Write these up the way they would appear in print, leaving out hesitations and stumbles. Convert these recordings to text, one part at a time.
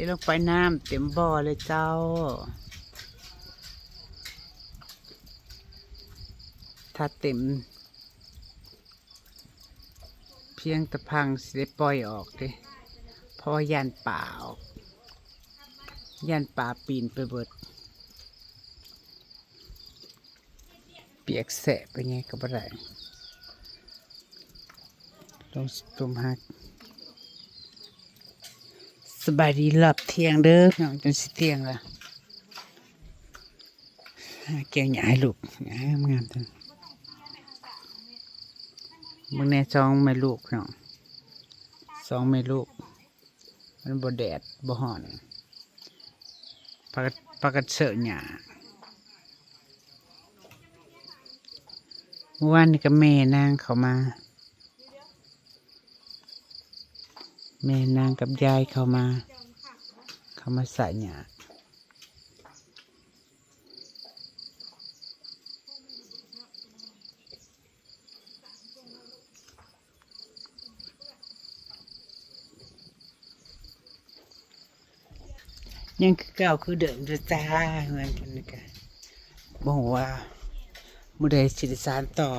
ลงไปน้ำเต็มบ่อเลยเจ้าถ้าเต็มเพียงตะพังสิได้ปล่อยออกเด้เพราะย่านป่าออกย่านป่าปีนไปเบิดเปียกแสะไปไงก็บ่ได้ลงตุ่มหักสบายดีหลับเที่ยงเด้อน้องจนสิเที่ยงละเกี่ยวหยาให้ลูกหยาให้งามๆจังมึงแน่ซองไม่ลูกเนาะซองไม่ลูกมันบ่แดดบ่ฮ้อนปากกาเสอะหยาเมื่อวานนี่ก็แม่นางเขามาแม่นางกับยายเขามาสะหยายังคือเก่าคือเดิมจ้าเหมือนกันนี่กันบอกว่ามื้อใดสิได้สานต่อ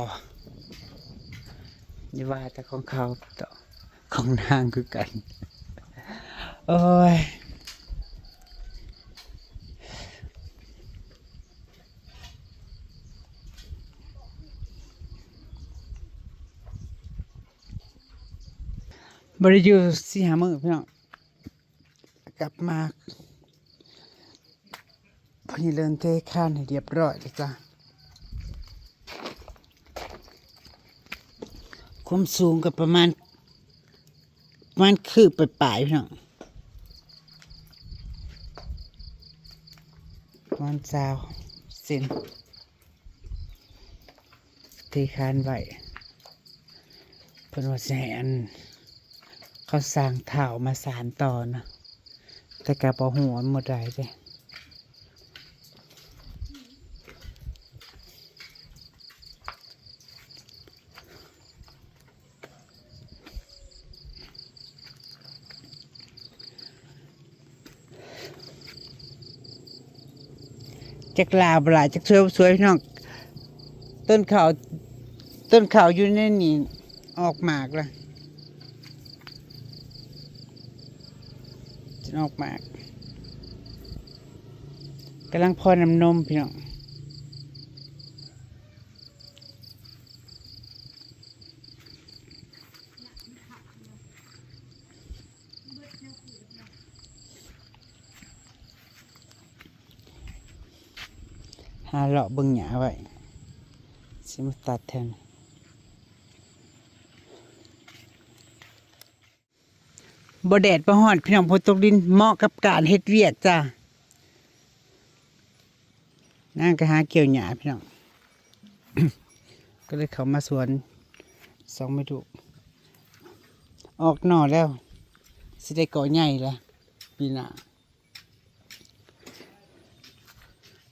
นี่ว่าแต่ของเขาต่อของนางคือกันโอ้ยบริยู4-5 มื้อพี่น้องกลับมาพอนี่เริ่มเทข้านให้เรียบร้อยแล้วจ้ะความสูงก็ประมาณคืบไปปลายพี่น้องประมาณ20 เซนเทข้านไว้เพิ่นว่าสิให้อันเขาสร้างเท้ามาสานต่อนะแต่กะบ่ฮู้ว่าหมดได้เด้จักลาบลาจักสวยพี่น้องต้นเขาอยู่ในนี่ออกหมากละจะออกหมากกำลังพอน้ำนมพี่น้องหาเลาะเบิ่งหญ้าไว้สิมาตัดแทนบ่แดดบ่ฮ้อนพี่น้องฝนตกดินเหมาะกับการเฮ็ดเวียกจ้านางก็หาเกี่ยวหญ้าพี่น้อง ก็เลยเข้ามาสวน2 ไม่ถูกออกหน่อแล้วสิได้ก่อใหญ่แล้วปีหน้า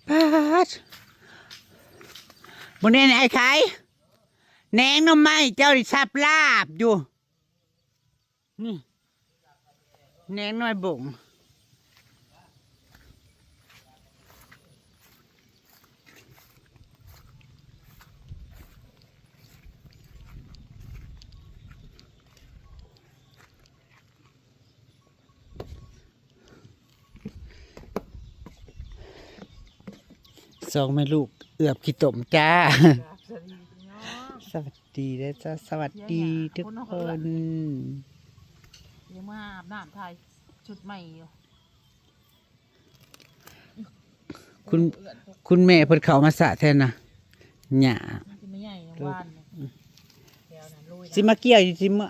ปาดบนนี้ไอ้ไข่แหนงหน่อไม้เจ้าดิสับลาบอยู่นี่แหนงน้อยบ่ง2 แม่ลูกเอือบขี้ตมจ้า สวัสดีนะจ้าสวัสดีทุกคนยังมาอาบน้ำไทยชุดใหม่อยู่คุณแม่เพิ่นเข้ามาสะแทนนะหญ้าจะไม่ใหญ่ยังว่านเดี๋ยวนั้นลุย สิมาเกี่ยวอยู่สิมา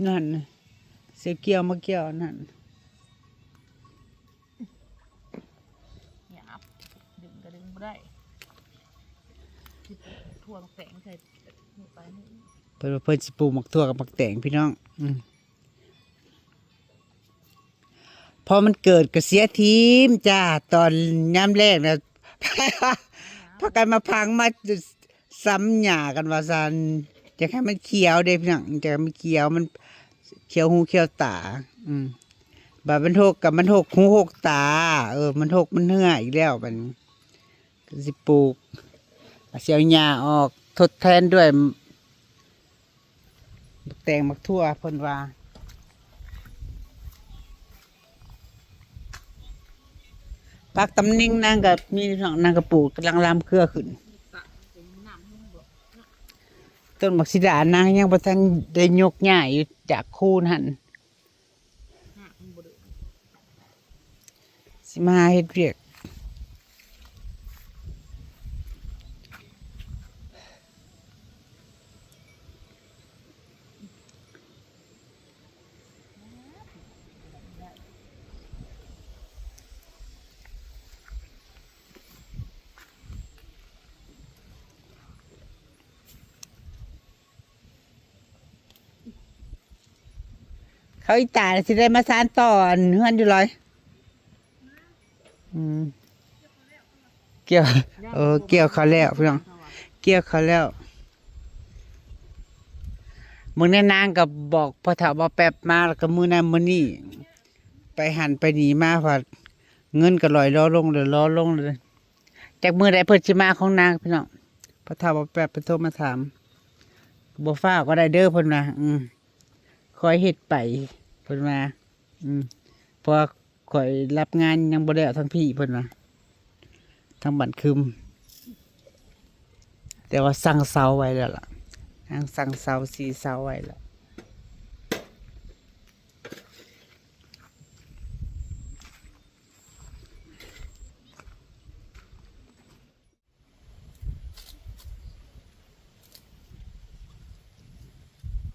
นั่นน่ะเสียเกี่ยวมาเกี่ยวนั่นหยาบดึงก็ดึงไม่ได้ทั่วแสงใส่ไปนี่ เพิ่นสิปลูกหมักทั่วกับหมักแตงพี่น้องพอมันเกิดก็เสียทีมจ้าตอนยามแรกนะ พากันมาพังมาซ้ำหญ้ากันว่าซั่นจะให้มันเขียวเด้พี่น้องจะให้มันเขียวมันเขียวหูเขียวตา บาดมันหกกับมันหกหูหกตา มันหกมันเหื่ออีกแล้วมันก็สิปลูกเสียวหญ้าออกทดแทนด้วยบักแตงบักทั่วเพิ่นว่าผักตำนิงนางกับมีนางกระปลูกกำลังลามเครือขึ้น ตะเป็นน้ำนุ่งบ่ ต้นบักสิดานางยังบ่ทันได้ยกหญ้าอยู่จากคูนหั่น หากมันบ่ได้ สิมาเฮ็ดเวียกเขาอีตาสิได้มาสานต่ออันเฮือนอยู่เลยอืมเกี่ยวเกี่ยวเขาแล้วพี่น้องเกี่ยวเขาแล้วมึงแน่นางก็บอกพ่อเฒ่าบ่แป๊บมาแล้วก็มื้อนั้นมื้อนี้ไปหันไปหนีมาพอเงินก็ลอยล้อลงเลยจากมื้อใดเพิ่นสิมาของนางพี่น้องพ่อเฒ่าบ่แป๊บเพิ่นโทรมาถามบ่ฟ้าวก็ได้เด้อเพิ่นว่าคอยเฮ็ดไปเพิ่นว่าเพราะว่าข่อยรับงานยังบ่ได้เอาทั้งพี่เพิ่นว่าทั้งบันคึมแต่ว่าสั่งเสาไว้แล้วล่ะนางสั่งเสา4 เสาไว้แล้ว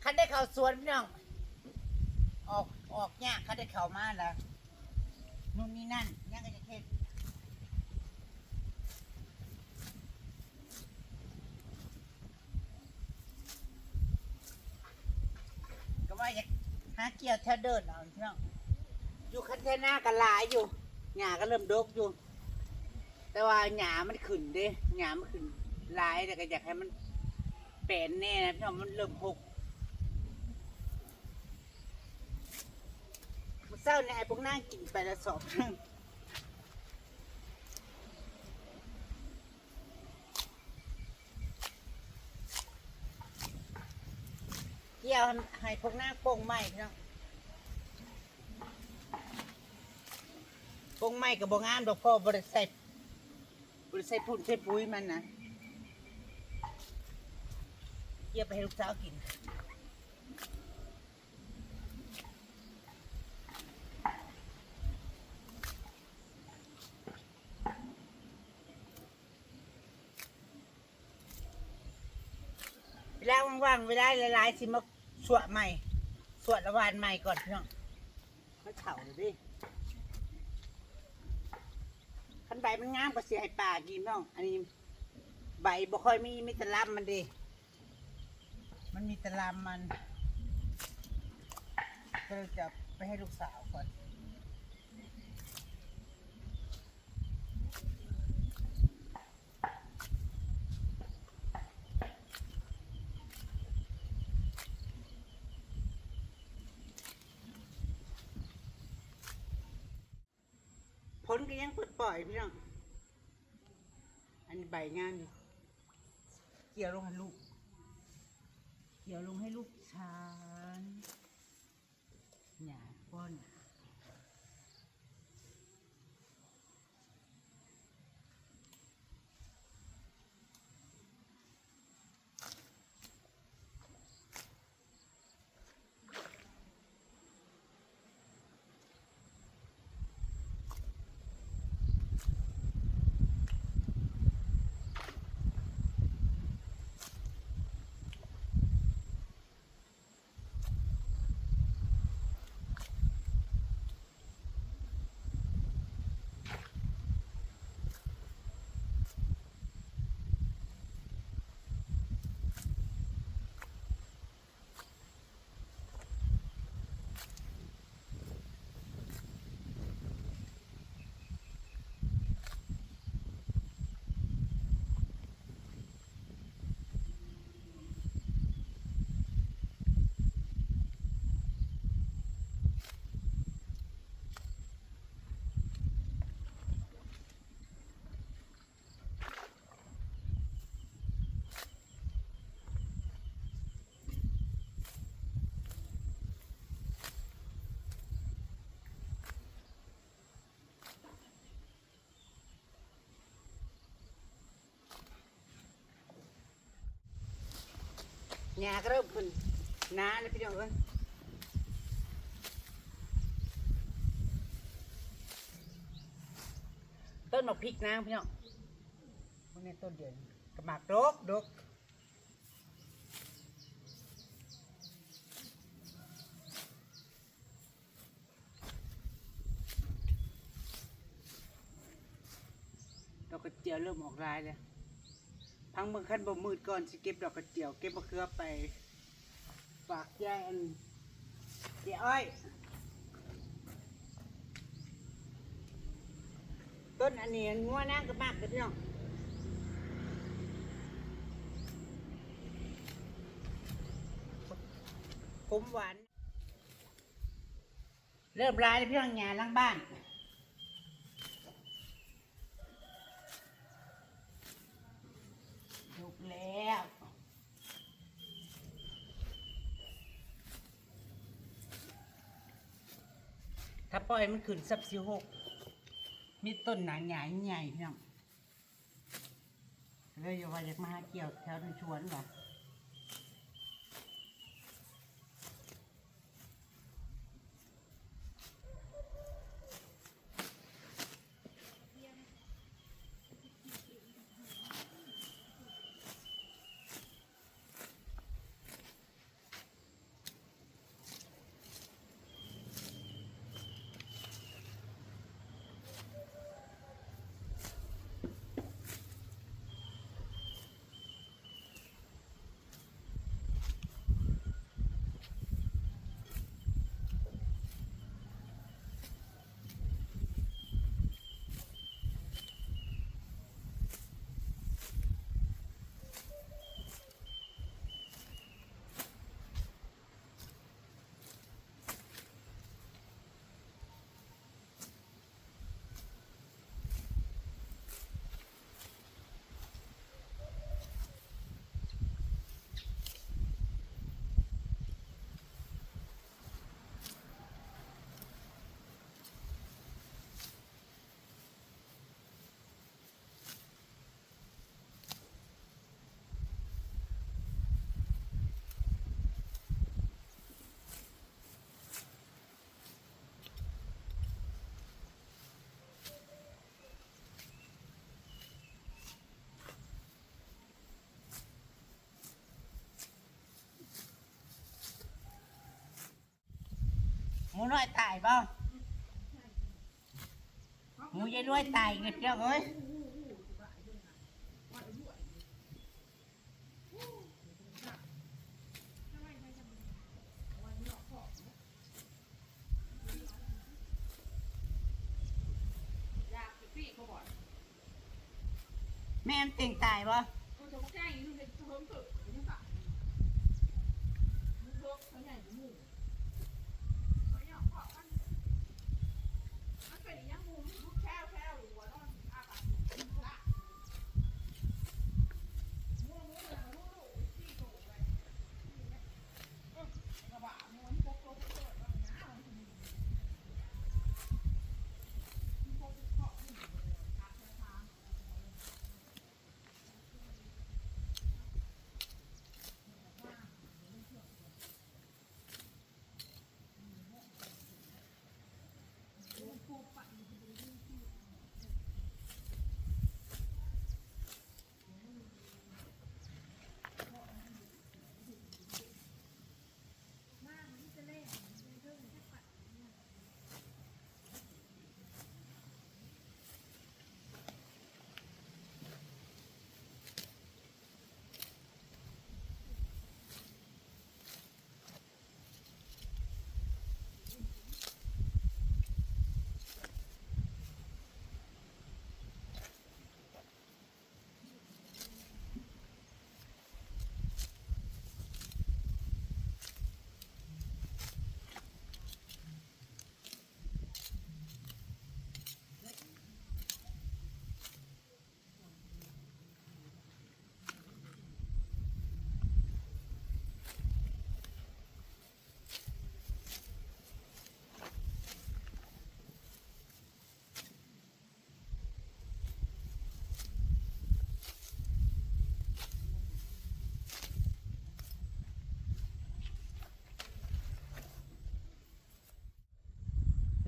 คันได้เข้าสวนพี่น้องออกยากคันได้เข้ามาแล้วนู่นนี่นั่นยังก็จะเฮ็ดก็ว่าอยากหาเกี่ยวแถวเดินเอาพี่น้องอยู่คันเทน่าก็หลายอยู่หญ้าก็เริ่มดกอยู่ แต่ว่าหญ้ามันขึ้นเด้หญ้ามันขึ้นหลายแต่ก็อยากให้มันแปลนแน่นะพี่น้องมันเริ่มหกมื้อเช้าเนี่ยไอ้พวกนางกินไปละสอบนึงเกี่ยวให้พวกนางโป่งไม้พี่น้องโป่งไม้ก็บ่งามดอกพ่อบ่ได้ใส่พุ่นใส่ปุ๋ยมันนะเกี่ยวไปให้ลูกสาวกินเวลาว่างๆเวลาหลายๆสิมาสวดใหม่สวดละวานใหม่ก่อนพี่น้องมันเฉาเลยดิคันใบมันงามก็เสียให้ป่ากินน้องอันนี้ใบบ่ค่อยมีแต่ลำมันดิมันมีแต่ลำมันก็เลยจะไปให้ลูกสาวก่อนผลก็ยังปลดปล่อยพี่น้องอันนี้ใบงามอยู่เกี่ยวลงให้ลูกชานหญ้าป้อน หญ้าก็เริ่มขึ้นหนาเลยพี่น้องเอ้ยต้นหมากพริกนางพี่น้องพวกนี้ต้นเดียวกระหมากดกดอกกระเจียวเริ่มออกลายแล้วพังเมืองขั้นบ่มืดก่อนสิเก็บดอกกระเจียวเก็บมะเขือไปฝากยายอันเดี๋ยวอ้อยต้นอันนี้งัวนางก็มากเลยพี่น้องขมหวานเริ่มลายแล้วพี่น้องหญ้าหลังบ้านถูกแล้วถ้าปล่อยมันขึ้นสับ16มีต้นหนาใหญ่ใหญ่พี่น้องเลยอย่าว่าอยากมาหาเกี่ยวแถวในชวนหรอหมูน้อยตายเปล่าหมูยายน้อยตายเงี้ยเจ้าเอ้ยแม่มันเต่งตายป่ะ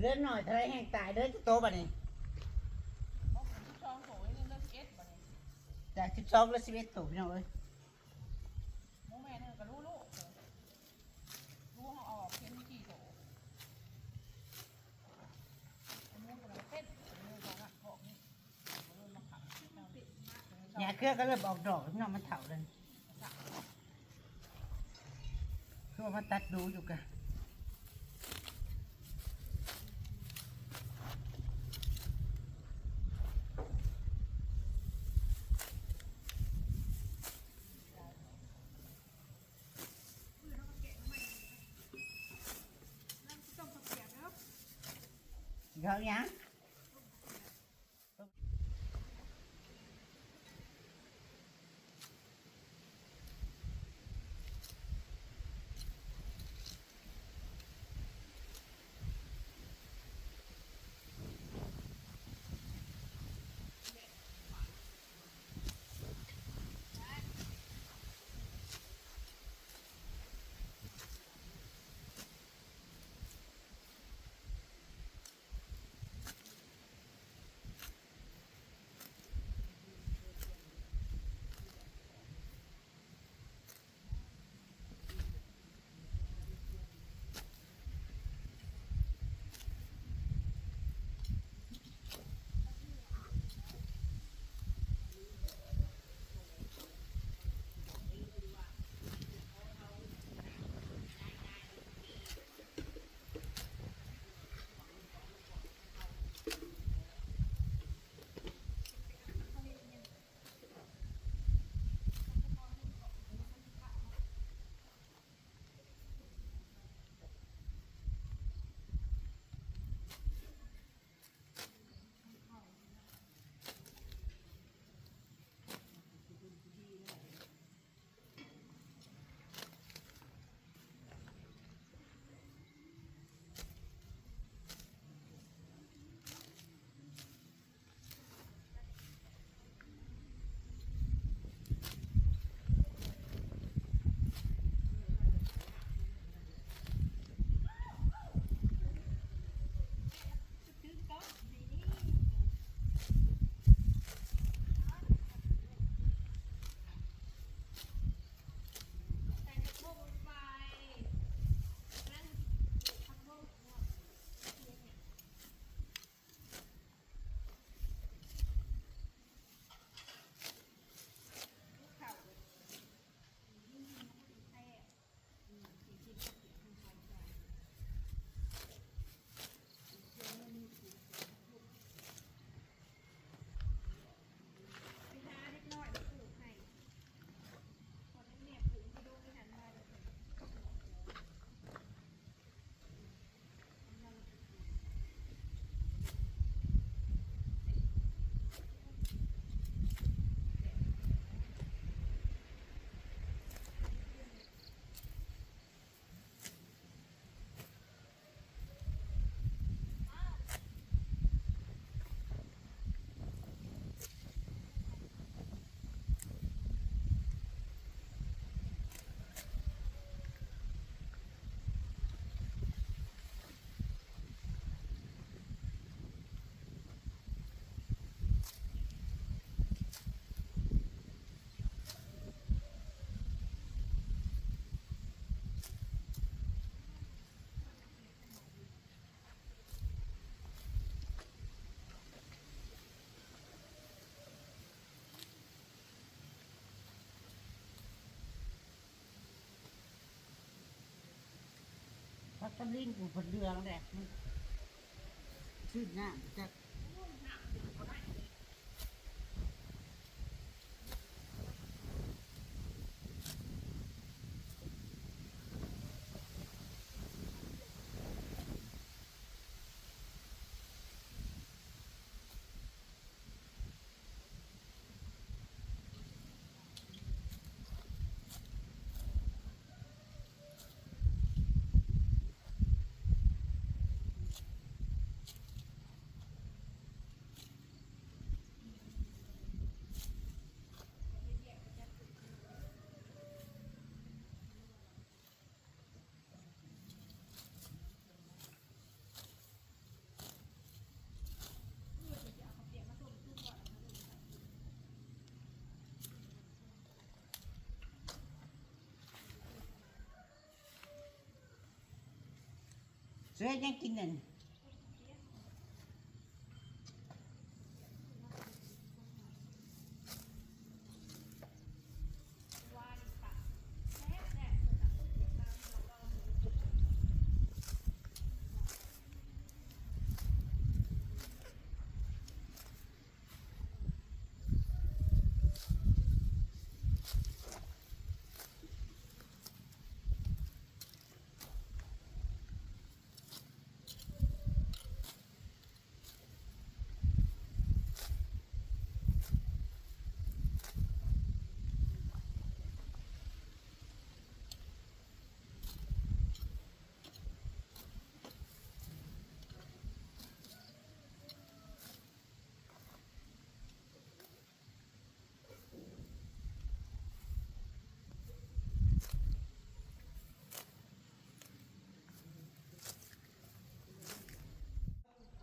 ลือดหน่อยทะเลแห้งตายเด้อจะโตบัดนี้ เอาผมที่ช่องโถยเงินเลิกเอ็ดบ่เนี่ย จาก12เหลือ11โตพี่น้องเอ้ย หมูแม่เนี่ยก็รู้ลูกรู้เขาเอาออกเพ้นกี่โถหมูก็เลยเต้นหมูก็ละพวกนี้มันเริ่มมาขับ หญ้าเครือก็เริ่มออกดอกพี่น้องมันเฒ่าเลยคือว่ามันตัดดูอยู่กะเขายัง พักกันลิ้นกูผลเรืองแหละมันชื่อหน้าจาก เสื้อยังกินนั่น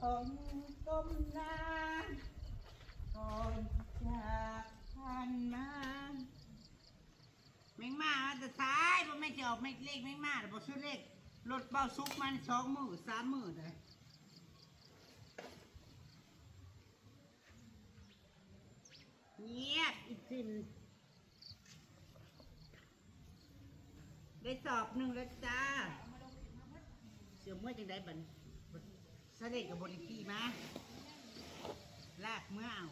ผมก้มหน้าก่อนจากผ่านมาแมงมาแต่ท้ายบ่แม่นจะออกแม่เลขแมงมาแต่บ่ซื้อเลขรถเบาซุกมัน2 มื้อ 3 มื้อเลยเงียบอีกสินได้สอบหนึ่งแล้วจ้าเสือเมื่อจังได้บันสะเด็กกับบริกีมาลากเมื่อเอา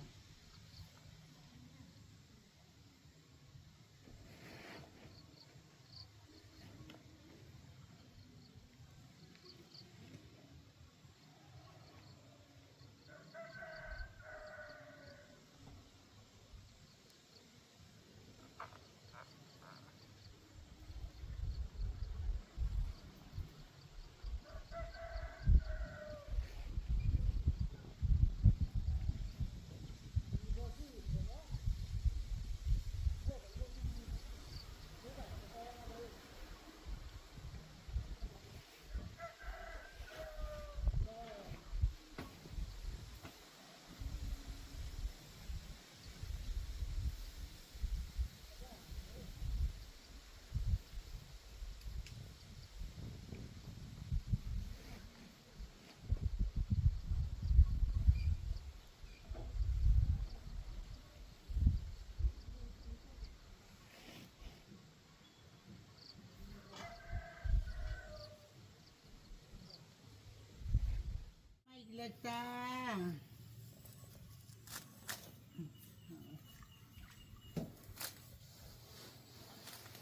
ไม่เลยจ้า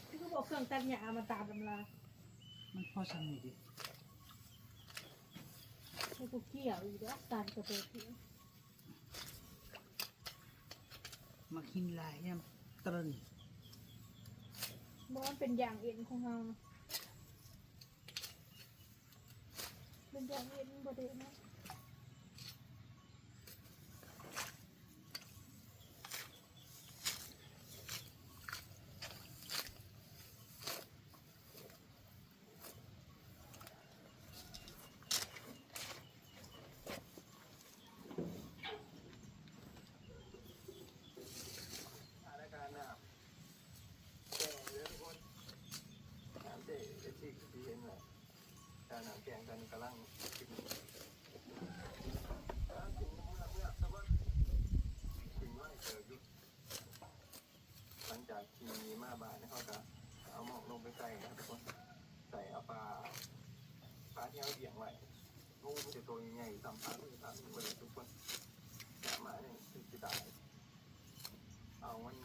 ที่เขาบอกเครื่องตัดหญ้ามาตามตำรา มันพอสนิทดิ ให้กูเกี่ยวอีกแล้วตามกระเตง มากินหลายเนี่ยตรึน บอกว่าเป็นอย่างเอ็นของเรานะเป็นอย่างเอ็นบ่ได้นะ รายการน่ะแกงเยอะทุกคนน้ำเจ๊เอชิที่เห็นน่ะการน้ำแกงกันกำลังกินกินเมื่อตะวันกินว่าเจอยุหลังจากที่มาบ้านเขาก็เอาหมอกลงไปใส่นะทุกคนใส่เอาปลาที่เขาเบี่ยงไว้งูมันจะตัวใหญ่ๆสัมผัสมันจะทำให้ทุกคนจะมาเนี่ยคือจะได้เอามัน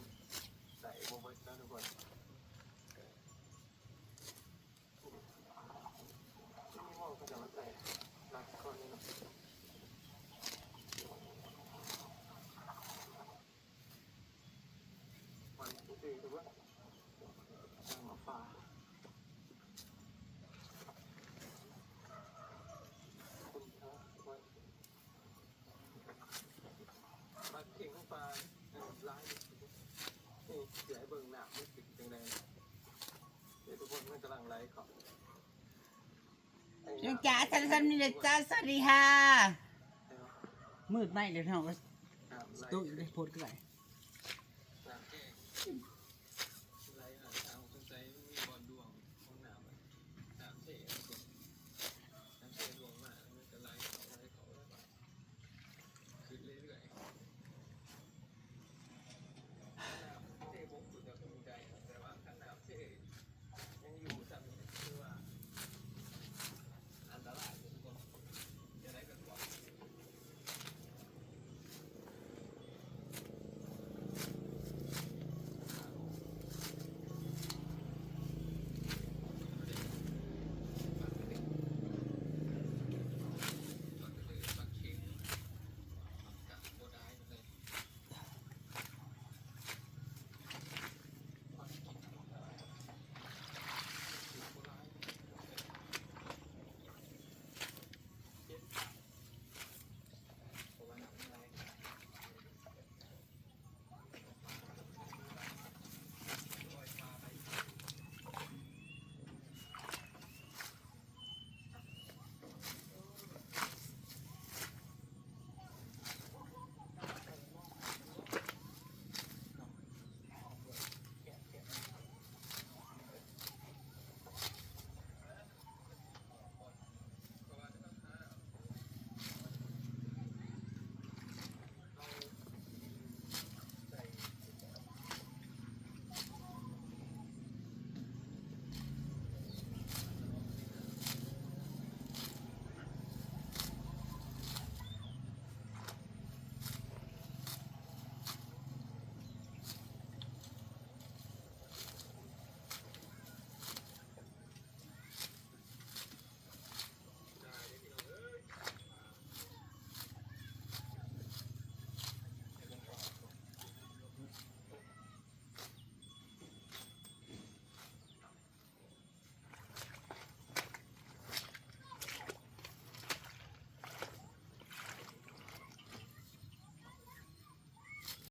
ใส่โบเบิร์ตนะทุกคนที่นี่ว่าเขาจะมาใส่รักคนนี้นะมันตื่นทุกคนหมาป่าคุณครับวันมาเข่งปลาร้ายนี่เดี๋ยวให้เบิ่งหนักไม่ติดจังเลยเดี๋ยวทุกคนมันกำลังไล่เขา ยังจ๋าสั้นๆนี่เลยจ้าสวัสดีค่ะมืดไหมเดี๋ยวเราก็ตู้อยู่ได้โพดกันไป